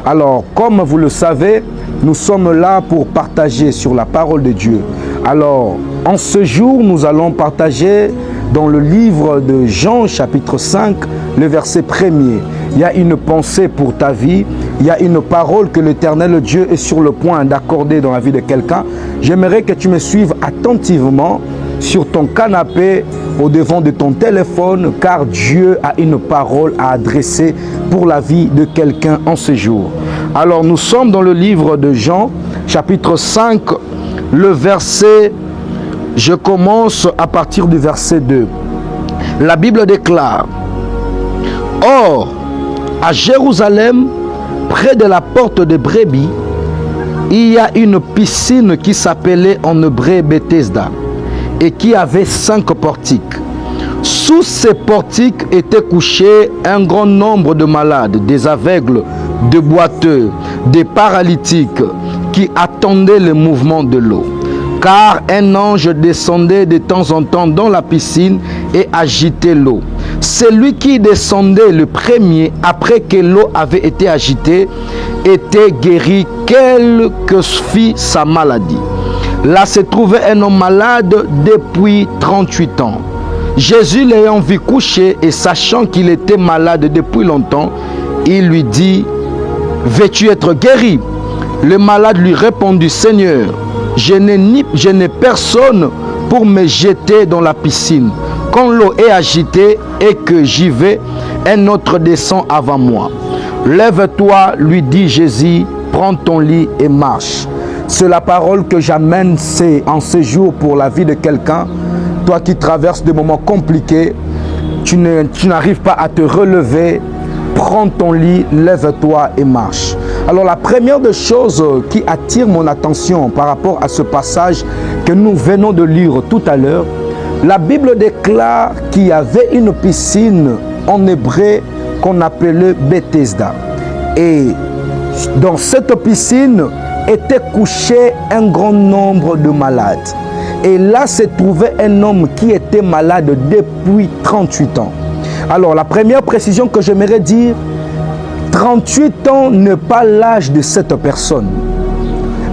Alors, comme vous le savez, nous sommes là pour partager sur la parole de Dieu. Alors, en ce jour, nous allons partager dans le livre de Jean, chapitre 5, le verset 1er. Il y a une pensée pour ta vie, il y a une parole que l'Éternel Dieu est sur le point d'accorder dans la vie de quelqu'un. J'aimerais que tu me suives attentivement sur ton canapé, au devant de ton téléphone, car Dieu a une parole à adresser pour la vie de quelqu'un en ce jour. Alors, nous sommes dans le livre de Jean, chapitre 5, le verset, je commence à partir du verset 2. La Bible déclare: Or, à Jérusalem, près de la porte de Brebis, il y a une piscine qui s'appelait en hébreu Bethesda et qui avait 5 portiques. Sous ces portiques étaient couchés un grand nombre de malades, des aveugles, des boiteux, des paralytiques qui attendaient le mouvement de l'eau. Car un ange descendait de temps en temps dans la piscine et agitait l'eau. Celui qui descendait le premier, après que l'eau avait été agitée, était guéri, quelle que fût sa maladie. Là se trouvait un homme malade depuis 38 ans. Jésus l'ayant vu coucher et sachant qu'il était malade depuis longtemps, il lui dit: veux-tu être guéri? Le malade lui répondit: Seigneur, je n'ai personne pour me jeter dans la piscine. Quand l'eau est agitée et que j'y vais, un autre descend avant moi. Lève-toi, lui dit Jésus, prends ton lit et marche. C'est la parole que j'amène en ce jour pour la vie de quelqu'un. Toi qui traverses des moments compliqués, tu n'arrives pas à te relever, prends ton lit, lève-toi et marche. Alors la première des choses qui attire mon attention par rapport à ce passage que nous venons de lire tout à l'heure, la Bible déclare qu'il y avait une piscine en hébreu qu'on appelait Bethesda. Et dans cette piscine était couché un grand nombre de malades. Et là se trouvait un homme qui était malade depuis 38 ans. Alors la première précision que j'aimerais dire, 38 ans n'est pas l'âge de cette personne,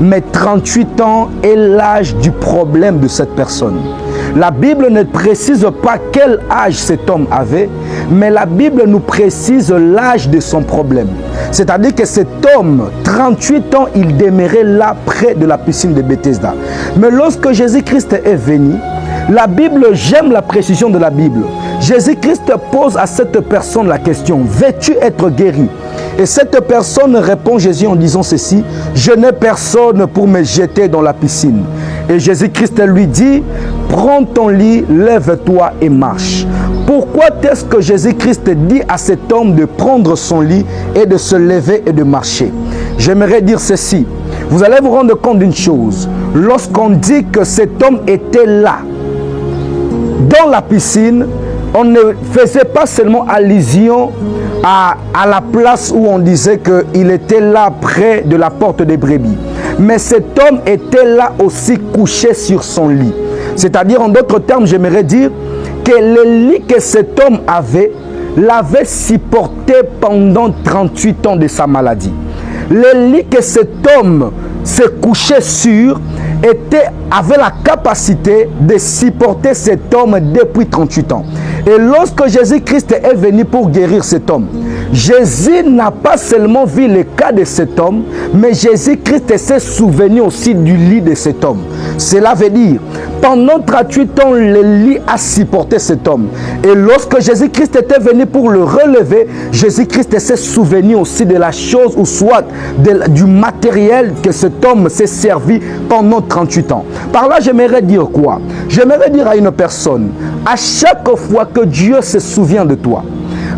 mais 38 ans est l'âge du problème de cette personne. La Bible ne précise pas quel âge cet homme avait, mais la Bible nous précise l'âge de son problème. C'est-à-dire que cet homme, 38 ans, il demeurait là près de la piscine de Bethesda. Mais lorsque Jésus-Christ est venu, la Bible, j'aime la précision de la Bible. Jésus-Christ pose à cette personne la question: veux-tu être guéri? Et cette personne répond Jésus en disant ceci: je n'ai personne pour me jeter dans la piscine. Et Jésus-Christ lui dit: prends ton lit, lève-toi et marche. Pourquoi est-ce que Jésus-Christ dit à cet homme de prendre son lit et de se lever et de marcher? J'aimerais dire ceci. Vous allez vous rendre compte d'une chose. Lorsqu'on dit que cet homme était là, dans la piscine, on ne faisait pas seulement allusion à la place où on disait qu'il était là près de la porte des brebis. Mais cet homme était là aussi couché sur son lit. C'est-à-dire, en d'autres termes, j'aimerais dire que le lit que cet homme avait, l'avait supporté pendant 38 ans de sa maladie. Le lit que cet homme se couchait sur avait la capacité de supporter cet homme depuis 38 ans. Et lorsque Jésus-Christ est venu pour guérir cet homme, Jésus n'a pas seulement vu le cas de cet homme, mais Jésus-Christ s'est souvenu aussi du lit de cet homme. Cela veut dire, pendant 38 ans, le lit a supporté cet homme. Et lorsque Jésus-Christ était venu pour le relever, Jésus-Christ s'est souvenu aussi de la chose, ou soit du matériel que cet homme s'est servi pendant 38 ans. Par là, j'aimerais dire quoi? J'aimerais dire à une personne, à chaque fois que Dieu se souvient de toi,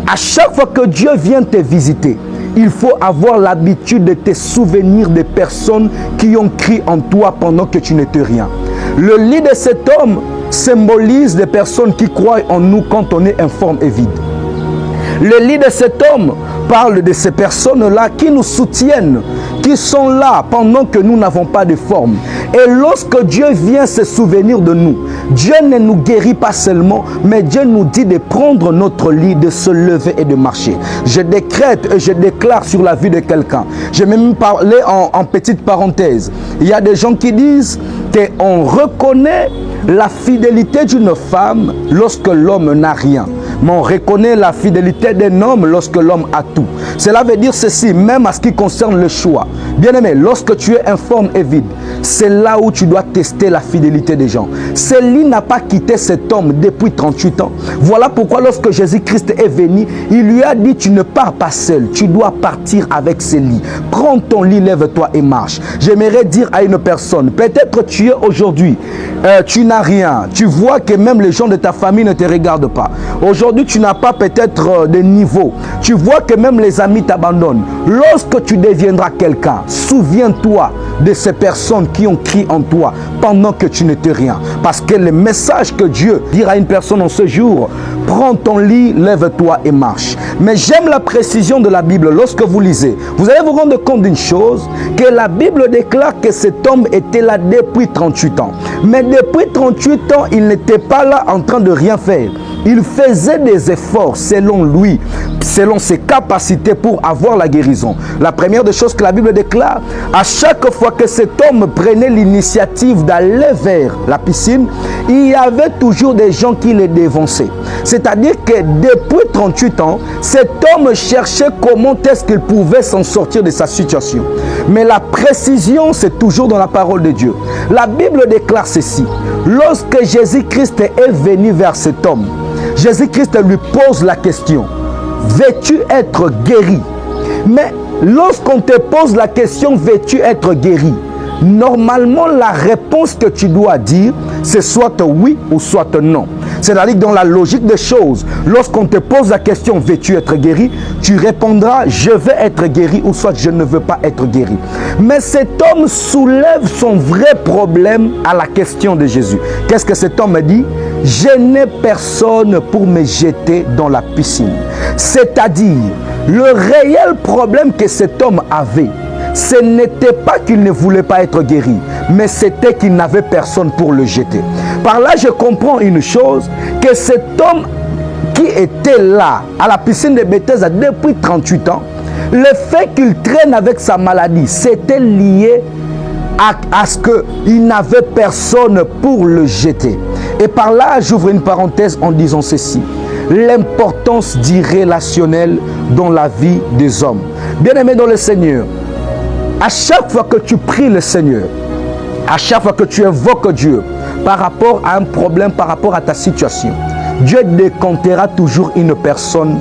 à chaque fois que Dieu vient te visiter, il faut avoir l'habitude de te souvenir des personnes qui ont crié en toi pendant que tu n'étais rien. Le lit de cet homme symbolise des personnes qui croient en nous quand on est informe et vide. Le lit de cet homme parle de ces personnes-là qui nous soutiennent, qui sont là pendant que nous n'avons pas de forme. Et lorsque Dieu vient se souvenir de nous, Dieu ne nous guérit pas seulement, mais Dieu nous dit de prendre notre lit, de se lever et de marcher. Je décrète et je déclare sur la vie de quelqu'un. Je vais même parler en petite parenthèse. Il y a des gens qui disent qu'on reconnaît la fidélité d'une femme lorsque l'homme n'a rien. Mais on reconnaît la fidélité d'un homme lorsque l'homme a tout. Cela veut dire ceci, même à ce qui concerne le choix. Bien-aimé, lorsque tu es informe et vide, c'est là où tu dois tester la fidélité des gens. Céline n'a pas quitté cet homme depuis 38 ans. Voilà pourquoi lorsque Jésus-Christ est venu, il lui a dit, tu ne pars pas seul, tu dois partir avec Céline. Prends ton lit, lève-toi et marche. J'aimerais dire à une personne, peut-être tu es aujourd'hui, tu n'as rien. Tu vois que même les gens de ta famille ne te regardent pas. Aujourd'hui, tu n'as pas peut-être de niveau. Tu vois que même les amis t'abandonnent. Lorsque tu deviendras quelqu'un, souviens-toi de ces personnes qui ont crié en toi pendant que tu n'étais rien. Parce que le message que Dieu dit à une personne en ce jour, prends ton lit, lève-toi et marche. Mais j'aime la précision de la Bible. Lorsque vous lisez, vous allez vous rendre compte d'une chose, que la Bible déclare que cet homme était là depuis 38 ans. Mais depuis 38 ans, il n'était pas là en train de rien faire. Il faisait des efforts selon lui, selon ses capacités pour avoir la guérison. La première des choses que la Bible déclare, à chaque fois que cet homme prenait l'initiative d'aller vers la piscine, il y avait toujours des gens qui le dévançaient. C'est-à-dire que depuis 38 ans, cet homme cherchait comment est-ce qu'il pouvait s'en sortir de sa situation. Mais la précision, c'est toujours dans la parole de Dieu. La Bible déclare ceci. Lorsque Jésus-Christ est venu vers cet homme, Jésus-Christ lui pose la question, veux-tu être guéri? Mais lorsqu'on te pose la question, veux-tu être guéri? Normalement, la réponse que tu dois dire, c'est soit oui ou soit non. C'est-à-dire dans la logique des choses, lorsqu'on te pose la question, veux-tu être guéri? Tu répondras, je veux être guéri ou soit je ne veux pas être guéri. Mais cet homme soulève son vrai problème à la question de Jésus. Qu'est-ce que cet homme dit? Je n'ai personne pour me jeter dans la piscine. C'est-à-dire, le réel problème que cet homme avait, ce n'était pas qu'il ne voulait pas être guéri, mais c'était qu'il n'avait personne pour le jeter. Par là, je comprends une chose, que cet homme qui était là, à la piscine de Bethesda depuis 38 ans, le fait qu'il traîne avec sa maladie, c'était lié à ce qu'il n'avait personne pour le jeter. Et par là, j'ouvre une parenthèse en disant ceci. L'importance du relationnel dans la vie des hommes. Bien-aimés dans le Seigneur, à chaque fois que tu pries le Seigneur, à chaque fois que tu évoques Dieu par rapport à un problème, par rapport à ta situation, Dieu décomptera toujours une personne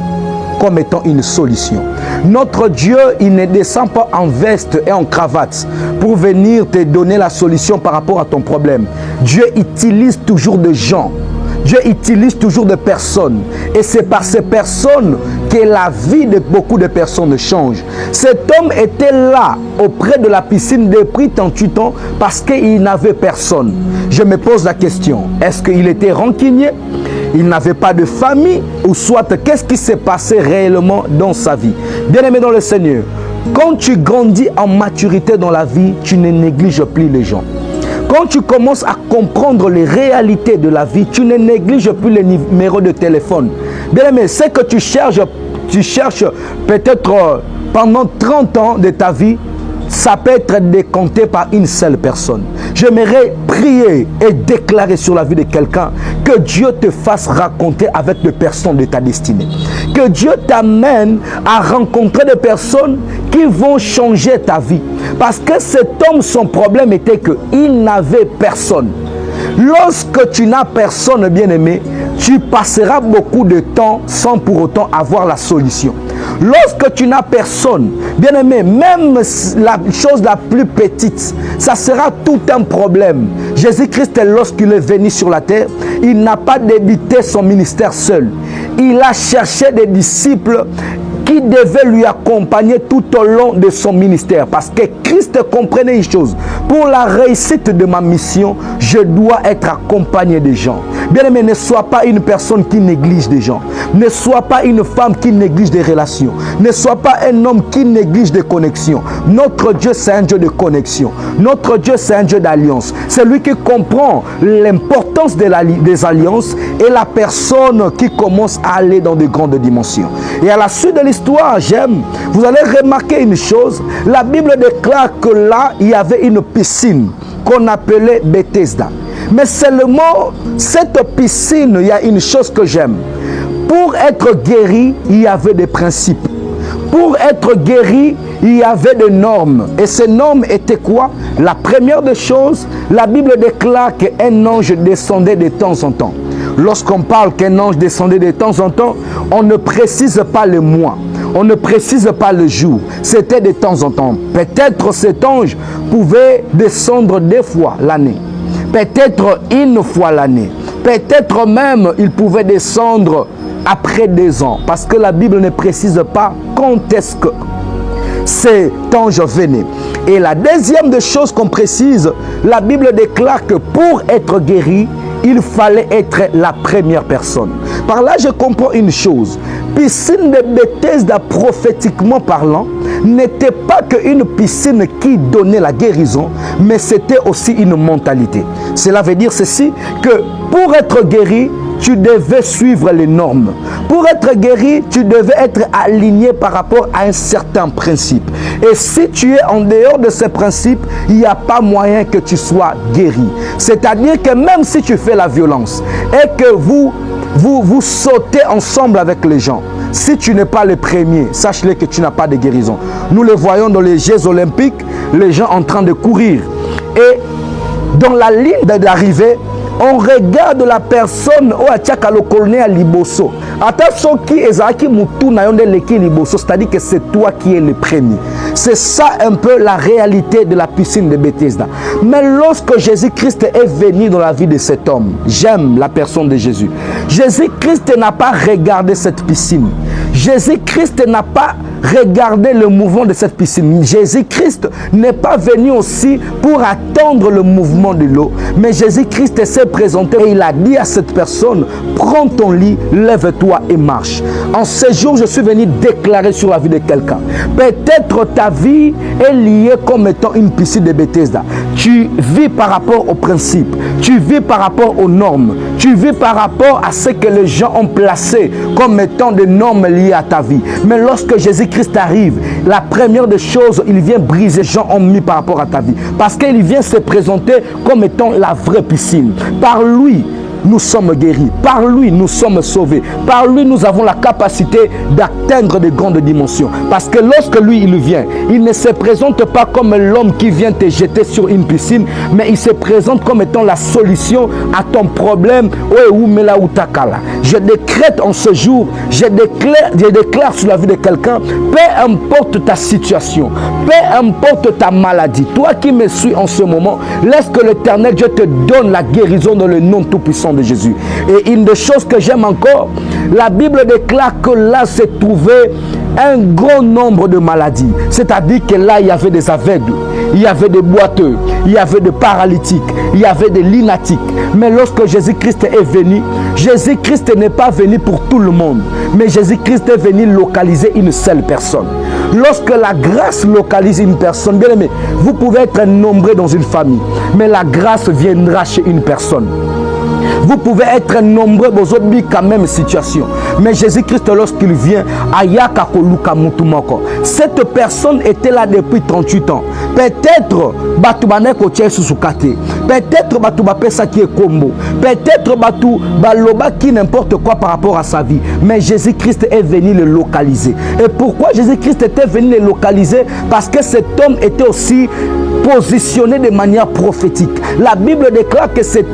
comme étant une solution. Notre Dieu, il ne descend pas en veste et en cravate pour venir te donner la solution par rapport à ton problème. Dieu utilise toujours des gens. Dieu utilise toujours des personnes. Et c'est par ces personnes que la vie de beaucoup de personnes change. Cet homme était là, auprès de la piscine depuis 38 ans, parce qu'il n'avait personne. Je me pose la question, est-ce qu'il était rancunier? Il n'avait pas de famille? Ou soit, qu'est-ce qui s'est passé réellement dans sa vie? Bien-aimé dans le Seigneur, quand tu grandis en maturité dans la vie, tu ne négliges plus les gens. Quand tu commences à comprendre les réalités de la vie, tu ne négliges plus les numéros de téléphone. Bien aimé, c'est que tu cherches peut-être pendant 30 ans de ta vie, ça peut être décompté par une seule personne. J'aimerais prier et déclarer sur la vie de quelqu'un que Dieu te fasse raconter avec des personnes de ta destinée. Que Dieu t'amène à rencontrer des personnes qui vont changer ta vie. Parce que cet homme, son problème était qu'il n'avait personne. Lorsque tu n'as personne, bien-aimé, tu passeras beaucoup de temps sans pour autant avoir la solution. Lorsque tu n'as personne, bien-aimé, même la chose la plus petite, ça sera tout un problème. Jésus-Christ, lorsqu'il est venu sur la terre, il n'a pas débuté son ministère seul. Il a cherché des disciples qui devaient lui accompagner tout au long de son ministère. Parce que Christ comprenait une chose. Pour la réussite de ma mission, je dois être accompagné des gens. Bien-aimé, ne sois pas une personne qui néglige des gens. Ne sois pas une femme qui néglige des relations. Ne sois pas un homme qui néglige des connexions. Notre Dieu, c'est un Dieu de connexion. Notre Dieu, c'est un Dieu d'alliance. C'est lui qui comprend l'importance des alliances et la personne qui commence à aller dans de grandes dimensions. Et à la suite de l'histoire, vous allez remarquer une chose. La Bible déclare que là, il y avait une piscine qu'on appelait Bethesda. Mais seulement, cette piscine, il y a une chose que j'aime. Pour être guéri, il y avait des principes. Pour être guéri, il y avait des normes. Et ces normes étaient quoi? La première des choses, la Bible déclare qu'un ange descendait de temps en temps. Lorsqu'on parle qu'un ange descendait de temps en temps, on ne précise pas le mois. On ne précise pas le jour. C'était de temps en temps. Peut-être cet ange pouvait descendre 2 fois l'année. Peut-être 1 fois l'année. Peut-être même il pouvait descendre après 2 ans. Parce que la Bible ne précise pas quand est-ce que cet ange venait. Et la deuxième des choses qu'on précise, la Bible déclare que pour être guéri, il fallait être la première personne. Par là, je comprends une chose. Piscine de Bethesda, prophétiquement parlant, n'était pas qu'une piscine qui donnait la guérison, mais c'était aussi une mentalité. Cela veut dire ceci, que pour être guéri, tu devais suivre les normes. Pour être guéri, tu devais être aligné par rapport à un certain principe. Et si tu es en dehors de ces principes, il n'y a pas moyen que tu sois guéri. C'est-à-dire que même si tu fais la violence et que vous sautez ensemble avec les gens, si tu n'es pas le premier, sache-le que tu n'as pas de guérison. Nous le voyons dans les Jeux olympiques, les gens en train de courir. Et dans la ligne d'arrivée, on regarde la personne au atiaka le colonel à liboso. Attention qui ezaki mutu na yonde leki liboso, c'est-à-dire que c'est toi qui es le premier. C'est ça un peu la réalité de la piscine de Bethesda. Mais lorsque Jésus-Christ est venu dans la vie de cet homme, j'aime la personne de Jésus. Jésus-Christ n'a pas regardé cette piscine. Jésus-Christ n'a pas regardé le mouvement de cette piscine. Jésus-Christ n'est pas venu aussi pour attendre le mouvement de l'eau. Mais Jésus-Christ s'est présenté et il a dit à cette personne, prends ton lit, lève-toi et marche. En ce jour, je suis venu déclarer sur la vie de quelqu'un. Peut-être ta vie est liée comme étant une piscine de Bethesda. Tu vis par rapport aux principes, tu vis par rapport aux normes, tu vis par rapport à ce que les gens ont placé comme étant des normes liées à ta vie. Mais lorsque Jésus-Christ arrive, la première des choses, il vient briser les gens ont mis par rapport à ta vie. Parce qu'il vient se présenter comme étant la vraie piscine. Par lui, nous sommes guéris. Par lui, nous sommes sauvés. Par lui, nous avons la capacité d'atteindre de grandes dimensions. Parce que lorsque lui, il vient, il ne se présente pas comme l'homme qui vient te jeter sur une piscine, mais il se présente comme étant la solution à ton problème. Je décrète en ce jour, je déclare sur la vie de quelqu'un, peu importe ta situation, peu importe ta maladie, toi qui me suis en ce moment, laisse que l'Éternel Dieu te donne la guérison dans le nom tout-puissant de Jésus. Et une des choses que j'aime encore, la Bible déclare que là se trouvait un grand nombre de maladies. C'est-à-dire que là, il y avait des aveugles, il y avait des boiteux, il y avait des paralytiques, il y avait des lunatiques. Mais lorsque Jésus-Christ est venu, Jésus-Christ n'est pas venu pour tout le monde, mais Jésus-Christ est venu localiser une seule personne. Lorsque la grâce localise une personne, bien aimé, vous pouvez être nombreux dans une famille, mais la grâce viendra chez une personne. Vous pouvez être nombreux dans la même situation. Mais Jésus-Christ, lorsqu'il vient, cette personne était là depuis 38 ans. Peut-être, peut-être, qui n'importe quoi par rapport à sa vie. Mais Jésus-Christ est venu le localiser. Et pourquoi Jésus-Christ était venu le localiser? Parce que cet homme était aussi positionné de manière prophétique. La Bible déclare que cet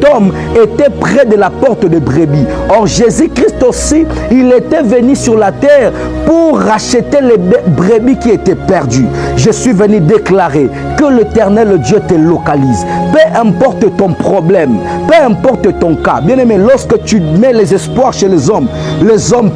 homme était près de la porte de brebis. Or, Jésus-Christ aussi, il était venu sur la terre pour racheter les brebis qui étaient perdues. Je suis venu déclarer que l'Éternel Dieu te localise. Peu importe ton problème, peu importe ton cas. Bien aimé, lorsque tu mets les espoirs chez les hommes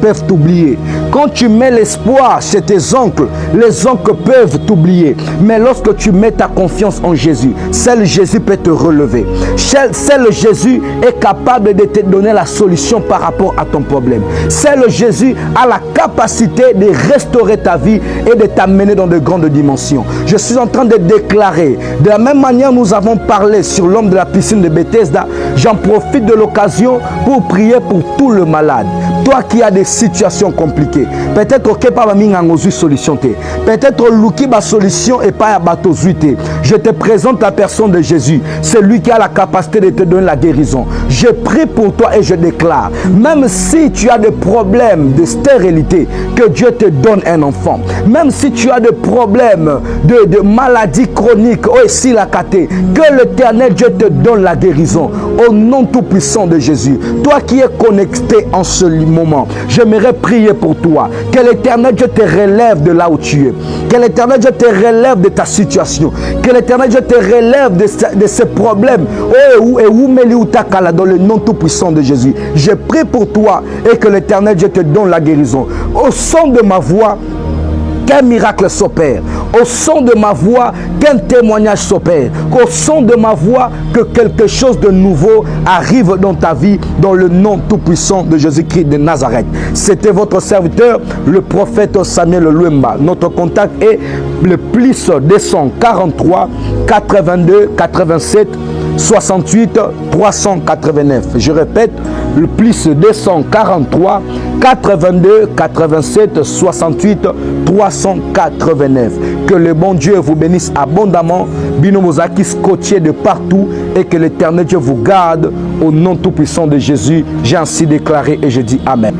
peuvent t'oublier. Quand tu mets l'espoir chez tes oncles, les oncles peuvent t'oublier. Mais lorsque tu mets ta confiance en Jésus, seul Jésus peut te relever. Seul Jésus est capable de te donner la solution par rapport à ton problème. Seul Jésus a la capacité de restaurer ta vie et de t'amener dans de grandes dimensions. Je suis en train de déclarer, de la même manière nous avons parlé sur l'homme de la piscine de Bethesda, j'en profite de l'occasion pour prier pour tout le malade. Toi qui as des situations compliquées, peut-être que pas une solution, peut-être Luki ba solution et pas bateau zuité. Je te présente la personne de Jésus, c'est lui qui a la capacité de te donner la guérison. Je prie pour toi et je déclare, même si tu as des problèmes de stérilité, que Dieu te donne un enfant. Même si tu as des problèmes de maladies chroniques, que l'Éternel Dieu te donne la guérison au nom tout puissant de Jésus. Toi qui es connecté en ce moment, j'aimerais prier pour toi. Que l'Éternel Dieu te relève de là où tu es. Que l'Éternel Dieu te relève de ta situation. Que l'Éternel Dieu te relève de ces problèmes. Dans le nom tout puissant de Jésus. Je prie pour toi et que l'Éternel Dieu te donne la guérison. Au son de ma voix, qu'un miracle s'opère. Au son de ma voix, qu'un témoignage s'opère. Au son de ma voix, que quelque chose de nouveau arrive dans ta vie, dans le nom tout-puissant de Jésus-Christ de Nazareth. C'était votre serviteur, le prophète Samuel Luemba. Notre contact est le plus 243 82 87 68 389. Je répète, le plus 243 82 87 68 389. Que le bon Dieu vous bénisse abondamment. Bino Mozaki scotché de partout et que l'Éternel Dieu vous garde au nom tout puissant de Jésus. J'ai ainsi déclaré et je dis Amen.